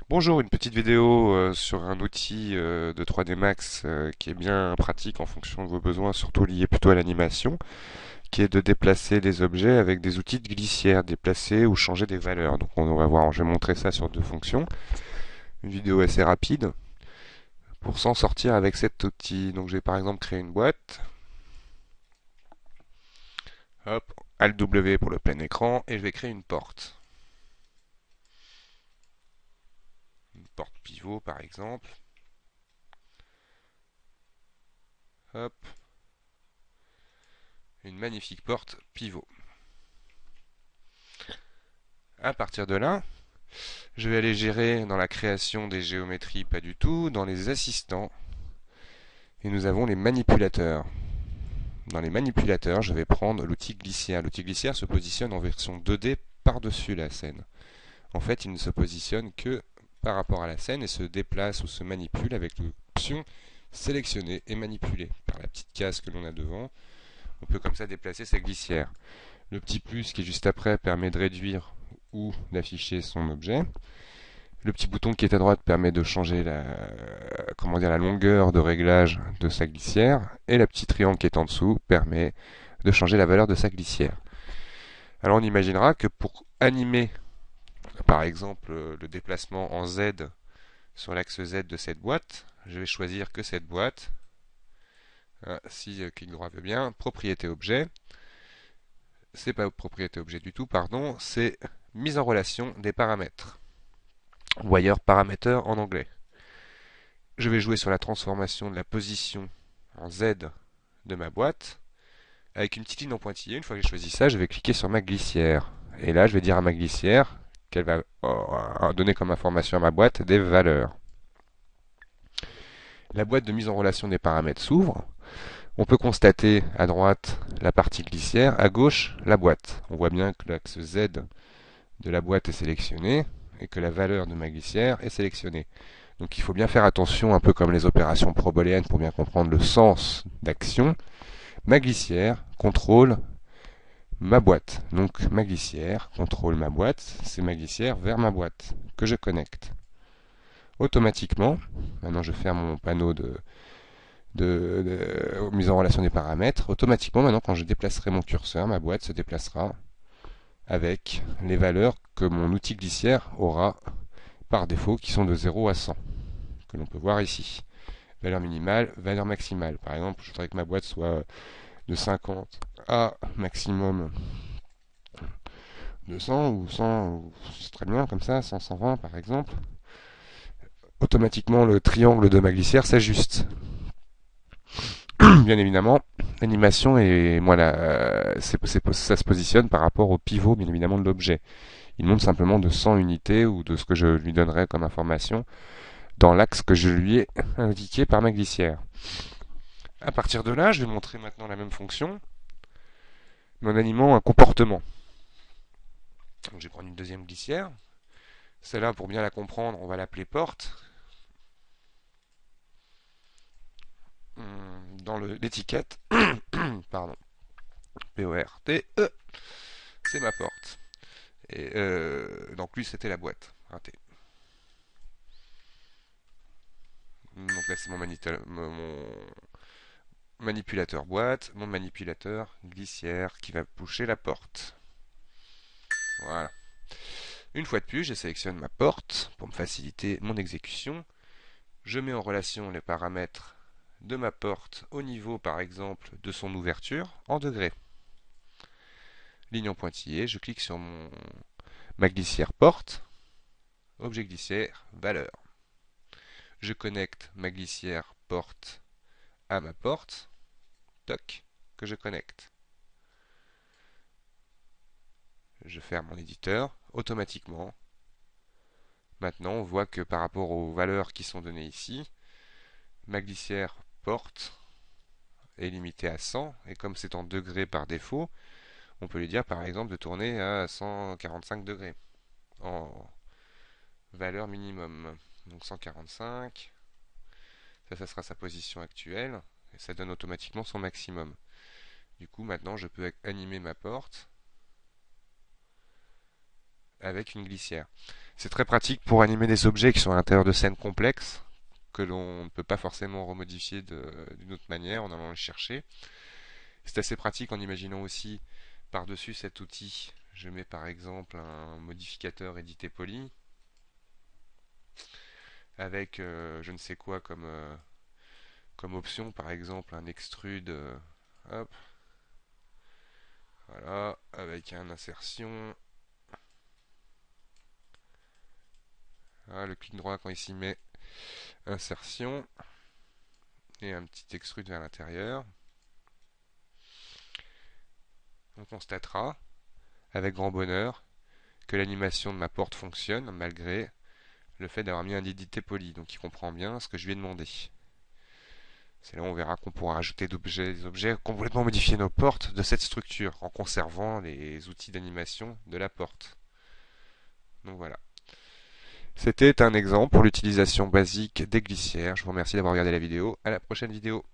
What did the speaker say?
Bonjour, une petite vidéo sur un outil de 3D Max qui est bien pratique en fonction de vos besoins, surtout lié plutôt à l'animation, qui est de déplacer des objets avec des outils de glissière, déplacer ou changer des valeurs. Donc on va voir, je vais montrer ça sur deux fonctions. Une vidéo assez rapide pour s'en sortir avec cet outil. Donc je vais par exemple créer une boîte. Hop, Alt W pour le plein écran et je vais créer une porte. Une porte pivot par exemple. Hop, une magnifique porte pivot. À partir de là, je vais aller gérer dans la création des géométries, pas du tout, dans les assistants, et nous avons les manipulateurs. Dans les manipulateurs, je vais prendre l'outil glissière. L'outil glissière se positionne en version 2D par-dessus la scène. En fait, il ne se positionne que par rapport à la scène et se déplace ou se manipule avec l'option sélectionner et manipuler. Par la petite case que l'on a devant, on peut comme ça déplacer sa glissière. Le petit plus qui est juste après permet de réduire ou d'afficher son objet. Le petit bouton qui est à droite permet de changer la longueur de réglage de sa glissière. Et le petit triangle qui est en dessous permet de changer la valeur de sa glissière. Alors on imaginera que pour animer, par exemple, le déplacement en Z sur l'axe Z de cette boîte, je vais choisir que cette boîte. Si clic droit veut bien, propriété objet. C'est pas propriété objet du tout, pardon, c'est mise en relation des paramètres. Wire parameter en anglais. Je vais jouer sur la transformation de la position en Z de ma boîte avec une petite ligne en pointillé. Une fois que j'ai choisi ça, je vais cliquer sur ma glissière. Et là, je vais dire à ma glissière qu'elle va donner comme information à ma boîte des valeurs. La boîte de mise en relation des paramètres s'ouvre. On peut constater à droite la partie glissière, à gauche la boîte. On voit bien que l'axe Z de la boîte est sélectionné et que la valeur de ma glissière est sélectionnée. Donc il faut bien faire attention, un peu comme les opérations probooléennes, pour bien comprendre le sens d'action. Ma glissière contrôle ma boîte. Donc ma glissière contrôle ma boîte, c'est ma glissière vers ma boîte que je connecte. Automatiquement, maintenant je ferme mon panneau de mise en relation des paramètres. Automatiquement, maintenant quand je déplacerai mon curseur, ma boîte se déplacera avec les valeurs que mon outil glissière aura par défaut, qui sont de 0 à 100, que l'on peut voir ici. Valeur minimale, valeur maximale. Par exemple, je voudrais que ma boîte soit de 50 à maximum 200 ou 100, c'est très bien comme ça, 100, 120 par exemple. Automatiquement, le triangle de ma glissière s'ajuste. Bien évidemment, l'animation et moi ça se positionne par rapport au pivot, bien évidemment, de l'objet. Il monte simplement de 100 unités ou de ce que je lui donnerai comme information dans l'axe que je lui ai indiqué par ma glissière. À partir de là, je vais montrer maintenant la même fonction, mais en animant un comportement. Donc, je vais prendre une deuxième glissière. Celle-là, pour bien la comprendre, on va l'appeler porte. Dans l'étiquette, pardon, P-O-R-T-E, c'est ma porte. Et donc lui, c'était la boîte. Raté. Donc là, c'est mon manipulateur boîte, mon manipulateur glissière qui va boucher la porte. Voilà. Une fois de plus, je sélectionne ma porte pour me faciliter mon exécution. Je mets en relation les paramètres de ma porte au niveau, par exemple, de son ouverture en degrés. Ligne en pointillé, je clique sur ma glissière porte, objet glissière, valeur. Je connecte ma glissière porte à ma porte, toc, que je connecte. Je ferme mon éditeur, automatiquement. Maintenant, on voit que par rapport aux valeurs qui sont données ici, ma glissière porte est limitée à 100, et comme c'est en degrés par défaut, on peut lui dire par exemple de tourner à 145 degrés en valeur minimum. Donc 145, ça sera sa position actuelle, et ça donne automatiquement son maximum. Du coup, maintenant, je peux animer ma porte avec une glissière. C'est très pratique pour animer des objets qui sont à l'intérieur de scènes complexes, que l'on ne peut pas forcément remodifier d'une autre manière en allant les chercher. C'est assez pratique en imaginant aussi par-dessus cet outil, je mets par exemple un modificateur édité poly avec je ne sais quoi comme option, par exemple un extrude, hop, voilà, avec un insertion, voilà, le clic droit quand il s'y met, insertion, et un petit extrude vers l'intérieur. On constatera, avec grand bonheur, que l'animation de ma porte fonctionne malgré le fait d'avoir mis un édité poly, donc il comprend bien ce que je lui ai demandé. C'est là où on verra qu'on pourra ajouter des objets, complètement modifier nos portes de cette structure en conservant les outils d'animation de la porte. Donc voilà. C'était un exemple pour l'utilisation basique des glissières. Je vous remercie d'avoir regardé la vidéo. À la prochaine vidéo.